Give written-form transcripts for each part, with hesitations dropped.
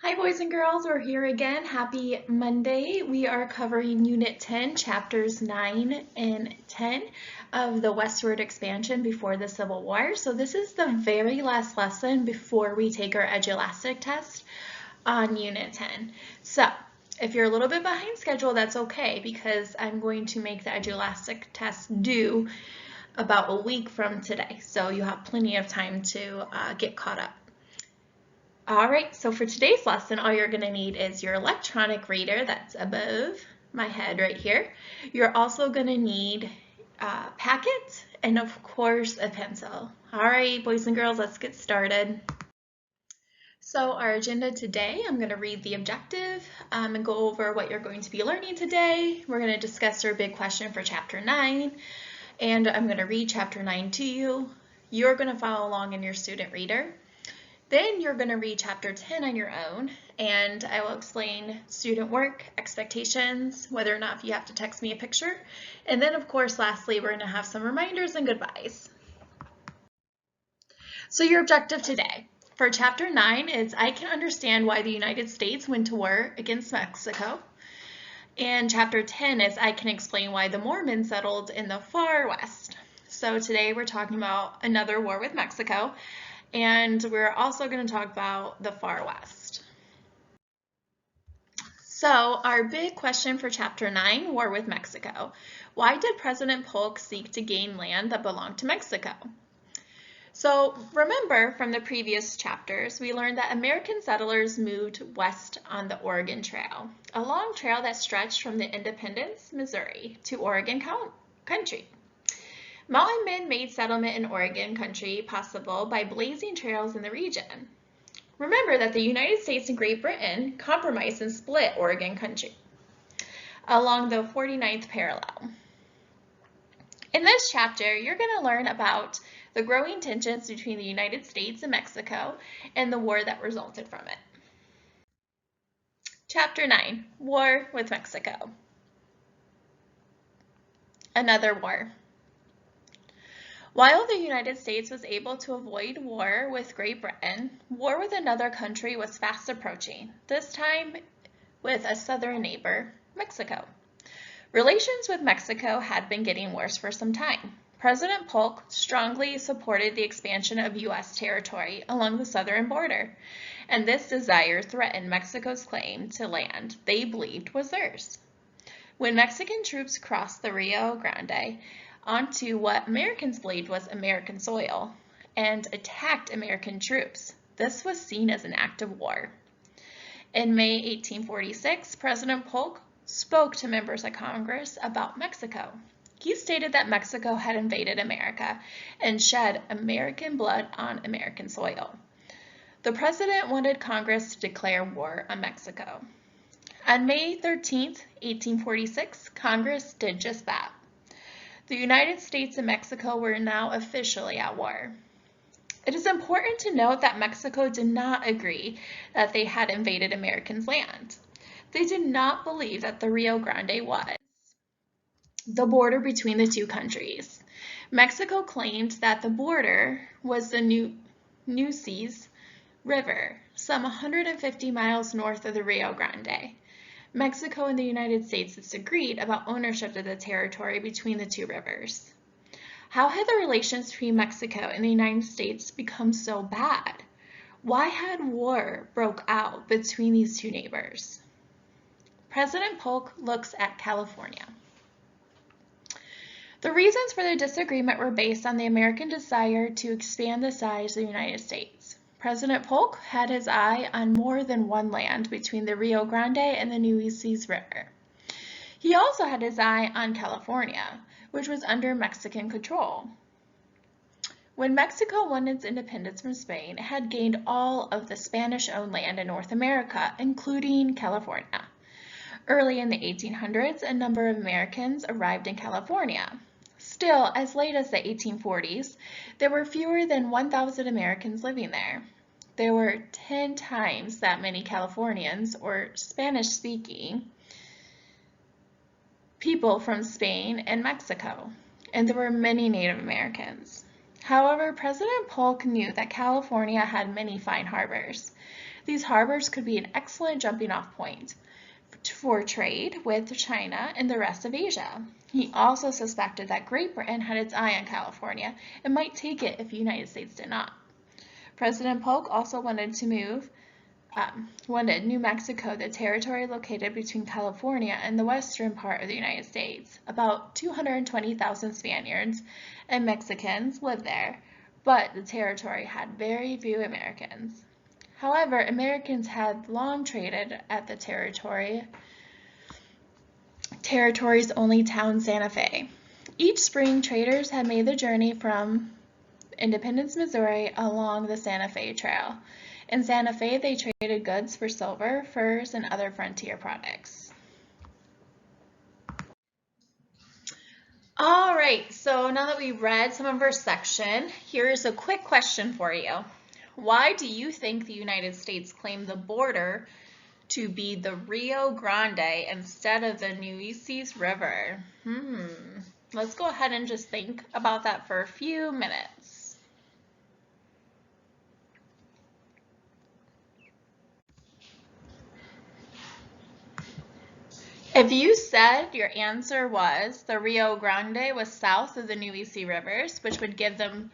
Hi boys and girls, we're here again. Happy Monday. We are covering Unit 10, Chapters 9 and 10 of the westward expansion before the Civil War. So this is the very last lesson before we take our Edulastic test on Unit 10. So if you're a little bit behind schedule, that's okay because I'm going to make the Edulastic test due about a week from today. So you have plenty of time to get caught up. All right, so for today's lesson, all you're going to need is your electronic reader that's above my head right here. You're also going to need a packet and, of course, a pencil. All right, boys and girls, let's get started. So our agenda today, I'm going to read the objective and go over what you're going to be learning today. We're going to discuss our big question for Chapter 9, and I'm going to read Chapter 9 to you. You're going to follow along in your student reader. Then you're going to read Chapter 10 on your own, and I will explain student work, expectations, whether or not you have to text me a picture. And then, of course, lastly, we're going to have some reminders and goodbyes. So your objective today for Chapter 9 is I can understand why the United States went to war against Mexico. And Chapter 10 is I can explain why the Mormons settled in the far west. So today we're talking about another war with Mexico. And we're also going to talk about the far west. So our big question for Chapter 9, War with Mexico. Why did President Polk seek to gain land that belonged to Mexico? So remember from the previous chapters, we learned that American settlers moved west on the Oregon Trail, a long trail that stretched from the Independence, Missouri, to Oregon country. Mountain men made settlement in Oregon country possible by blazing trails in the region. Remember that the United States and Great Britain compromised and split Oregon country along the 49th parallel. In this chapter, you're going to learn about the growing tensions between the United States and Mexico and the war that resulted from it. Chapter 9, War with Mexico. Another war. While the United States was able to avoid war with Great Britain, war with another country was fast approaching, this time with a southern neighbor, Mexico. Relations with Mexico had been getting worse for some time. President Polk strongly supported the expansion of U.S. territory along the southern border, and this desire threatened Mexico's claim to land they believed was theirs. When Mexican troops crossed the Rio Grande onto what Americans believed was American soil and attacked American troops, this was seen as an act of war. In May 1846, President Polk spoke to members of Congress about Mexico. He stated that Mexico had invaded America and shed American blood on American soil. The president wanted Congress to declare war on Mexico. On May 13, 1846, Congress did just that. The United States and Mexico were now officially at war. It is important to note that Mexico did not agree that they had invaded Americans' land. They did not believe that the Rio Grande was the border between the two countries. Mexico claimed that the border was the Nueces River, some 150 miles north of the Rio Grande. Mexico and the United States disagreed about ownership of the territory between the two rivers. How had the relations between Mexico and the United States become so bad? Why had war broke out between these two neighbors? President Polk looks at California. The reasons for the disagreement were based on the American desire to expand the size of the United States. President Polk had his eye on more than one land between the Rio Grande and the Nueces River. He also had his eye on California, which was under Mexican control. When Mexico won its independence from Spain, it had gained all of the Spanish-owned land in North America, including California. Early in the 1800s, a number of Americans arrived in California. Still, as late as the 1840s, there were fewer than 1,000 Americans living there. There were 10 times that many Californians, or Spanish-speaking, people from Spain and Mexico, and there were many Native Americans. However, President Polk knew that California had many fine harbors. These harbors could be an excellent jumping-off point for trade with China and the rest of Asia. He also suspected that Great Britain had its eye on California and might take it if the United States did not. President Polk also wanted New Mexico, the territory located between California and the western part of the United States. About 220,000 Spaniards and Mexicans lived there, but the territory had very few Americans. However, Americans had long traded at the territory's only town, Santa Fe. Each spring, traders had made the journey from Independence, Missouri, along the Santa Fe Trail. In Santa Fe, they traded goods for silver, furs, and other frontier products. All right, so now that we've read some of our section, here's a quick question for you. Why do you think the United States claimed the border to be the Rio Grande instead of the Nueces River? Let's go ahead and just think about that for a few minutes. If you said your answer was the Rio Grande was south of the Nueces Rivers, which would give them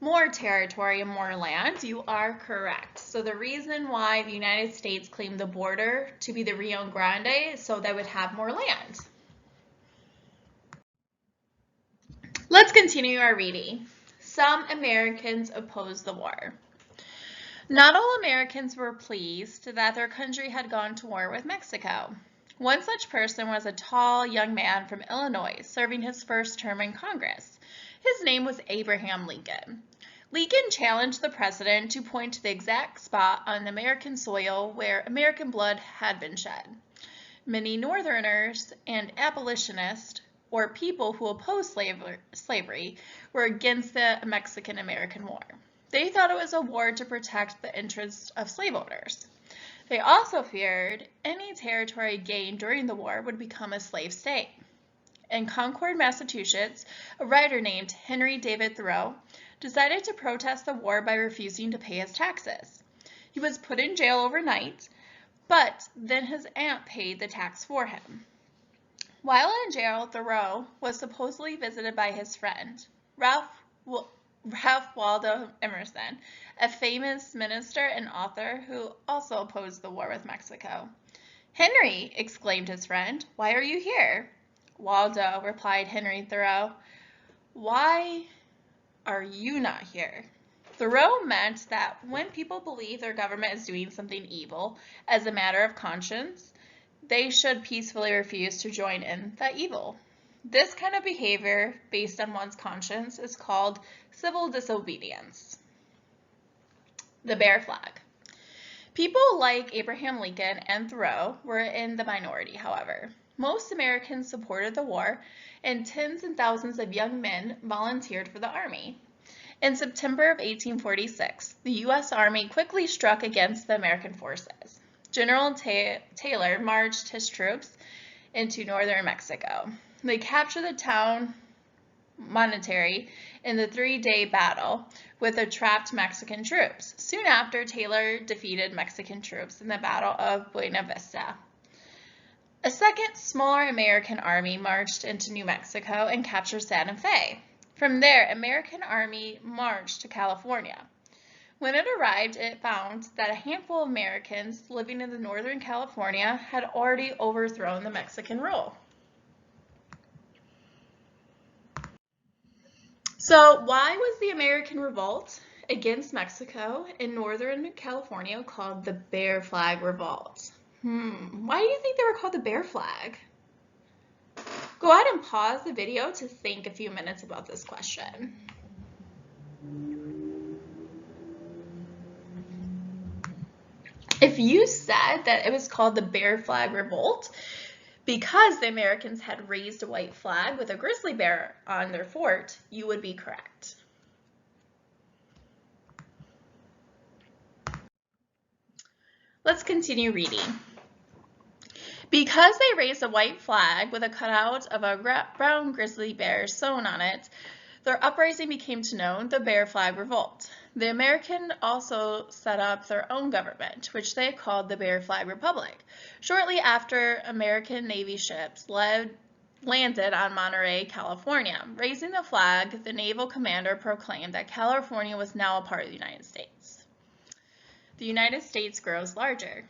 more territory and more land, you are correct. So the reason why the United States claimed the border to be the Rio Grande is so they would have more land. Let's continue our reading. Some Americans opposed the war. Not all Americans were pleased that their country had gone to war with Mexico. One such person was a tall young man from Illinois serving his first term in Congress. His name was Abraham Lincoln. Lincoln challenged the president to point to the exact spot on American soil where American blood had been shed. Many Northerners and abolitionists, or people who opposed slavery, were against the Mexican-American War. They thought it was a war to protect the interests of slave owners. They also feared any territory gained during the war would become a slave state. In Concord, Massachusetts, a writer named Henry David Thoreau decided to protest the war by refusing to pay his taxes. He was put in jail overnight, but then his aunt paid the tax for him. While in jail, Thoreau was supposedly visited by his friend, Ralph Waldo Emerson, a famous minister and author who also opposed the war with Mexico. "Henry," exclaimed his friend, "why are you here?" "Waldo," replied Henry Thoreau, "why are you not here?" Thoreau meant that when people believe their government is doing something evil as a matter of conscience, they should peacefully refuse to join in that evil. This kind of behavior based on one's conscience is called civil disobedience. The bear flag. People like Abraham Lincoln and Thoreau were in the minority, however. Most Americans supported the war, and tens and thousands of young men volunteered for the Army. In September of 1846, the U.S. Army quickly struck against the American forces. General Taylor marched his troops into northern Mexico. They captured the town Monterrey in the 3-day battle with the trapped Mexican troops. Soon after, Taylor defeated Mexican troops in the Battle of Buena Vista. A second, smaller American army marched into New Mexico and captured Santa Fe. From there, American army marched to California. When it arrived, it found that a handful of Americans living in the northern California had already overthrown the Mexican rule. So why was the American revolt against Mexico in northern California called the Bear Flag Revolt? Why do you think they were called the Bear Flag? Go ahead and pause the video to think a few minutes about this question. If you said that it was called the Bear Flag Revolt because the Americans had raised a white flag with a grizzly bear on their fort, you would be correct. Let's continue reading. Because they raised a white flag with a cutout of a brown grizzly bear sewn on it, Their uprising became known the Bear Flag Revolt. The Americans also set up their own government, which they called the Bear Flag Republic. Shortly after, American Navy ships landed on Monterey, California. Raising the flag, the naval commander proclaimed that California was now a part of the United States. The United States grows larger.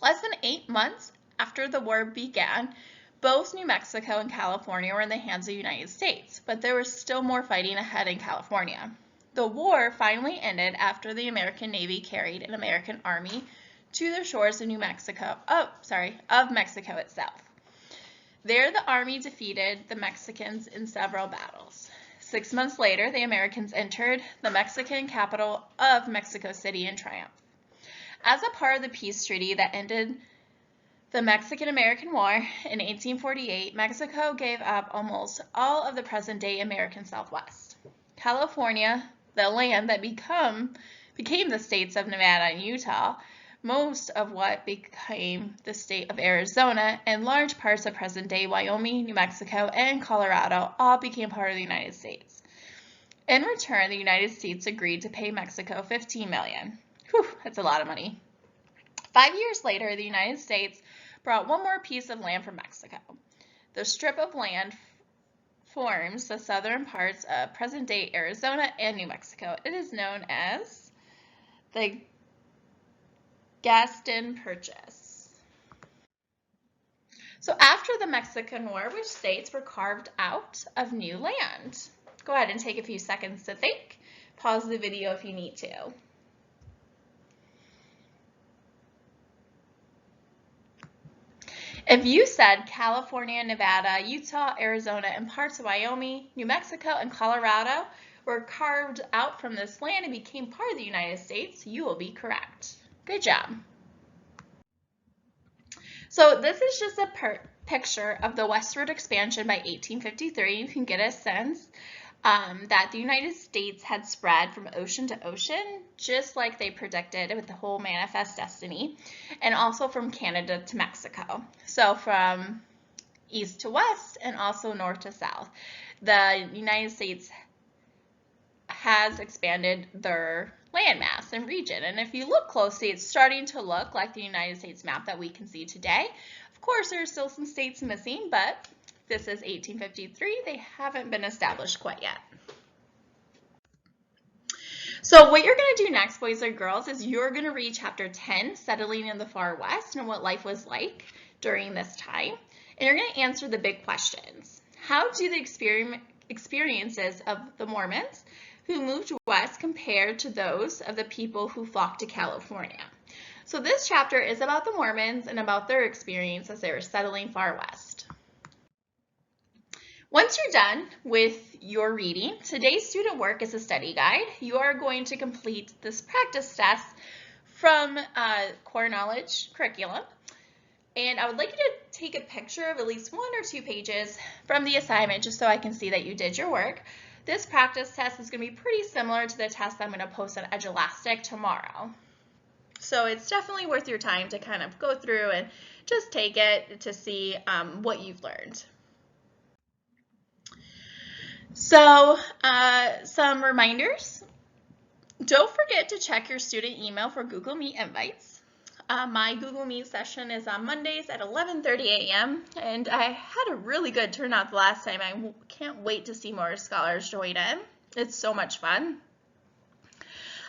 Less than 8 months after the war began, both New Mexico and California were in the hands of the United States, but there was still more fighting ahead in California. The war finally ended after the American Navy carried an American army to the shores of Mexico itself. There, the army defeated the Mexicans in several battles. 6 months later, the Americans entered the Mexican capital of Mexico City in triumph. As a part of the peace treaty that ended the Mexican-American War in 1848, Mexico gave up almost all of the present-day American Southwest. California, the land that became the states of Nevada and Utah, most of what became the state of Arizona, and large parts of present-day Wyoming, New Mexico, and Colorado all became part of the United States. In return, the United States agreed to pay Mexico $15 million. Whew, that's a lot of money. 5 years later, the United States brought one more piece of land from Mexico. The strip of land forms the southern parts of present-day Arizona and New Mexico. It is known as the Gaston Purchase. So after the Mexican War, which states were carved out of new land? Go ahead and take a few seconds to think. Pause the video if you need to. If you said California, Nevada, Utah, Arizona, and parts of Wyoming, New Mexico, and Colorado were carved out from this land and became part of the United States, you will be correct. Good job. So this is just a picture of the westward expansion by 1853. You can get a sense that the United States had spread from ocean to ocean, just like they predicted with the whole Manifest Destiny, and also from Canada to Mexico. So from east to west and also north to south. The United States has expanded their landmass and region, and if you look closely, it's starting to look like the United States map that we can see today. Of course, there are still some states missing, but this is 1853. They haven't been established quite yet. So what you're going to do next, boys and girls, is you're going to read Chapter 10, Settling in the Far West, and what life was like during this time. And you're going to answer the big questions. How do the experiences of the Mormons who moved west compare to those of the people who flocked to California? So this chapter is about the Mormons and about their experience as they were settling far west. Once you're done with your reading, today's student work is a study guide. You are going to complete this practice test from Core Knowledge curriculum. And I would like you to take a picture of at least 1 or 2 pages from the assignment just so I can see that you did your work. This practice test is going to be pretty similar to the test I'm going to post on Edulastic tomorrow. So it's definitely worth your time to kind of go through and just take it to see what you've learned. So some reminders. Don't forget to check your student email for Google Meet invites. My Google Meet session is on Mondays at 11:30 a.m. and I had a really good turnout the last time. I can't wait to see more scholars join in. It's so much fun.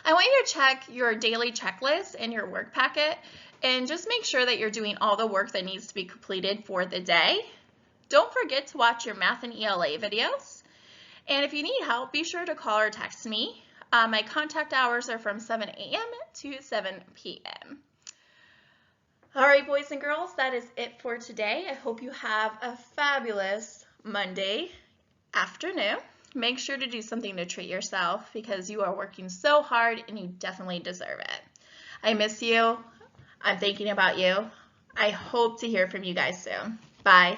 I want you to check your daily checklist and your work packet and just make sure that you're doing all the work that needs to be completed for the day. Don't forget to watch your math and ELA videos. And if you need help, be sure to call or text me. My contact hours are from 7 a.m. to 7 p.m. All right, boys and girls, that is it for today. I hope you have a fabulous Monday afternoon. Make sure to do something to treat yourself because you are working so hard and you definitely deserve it. I miss you. I'm thinking about you. I hope to hear from you guys soon. Bye.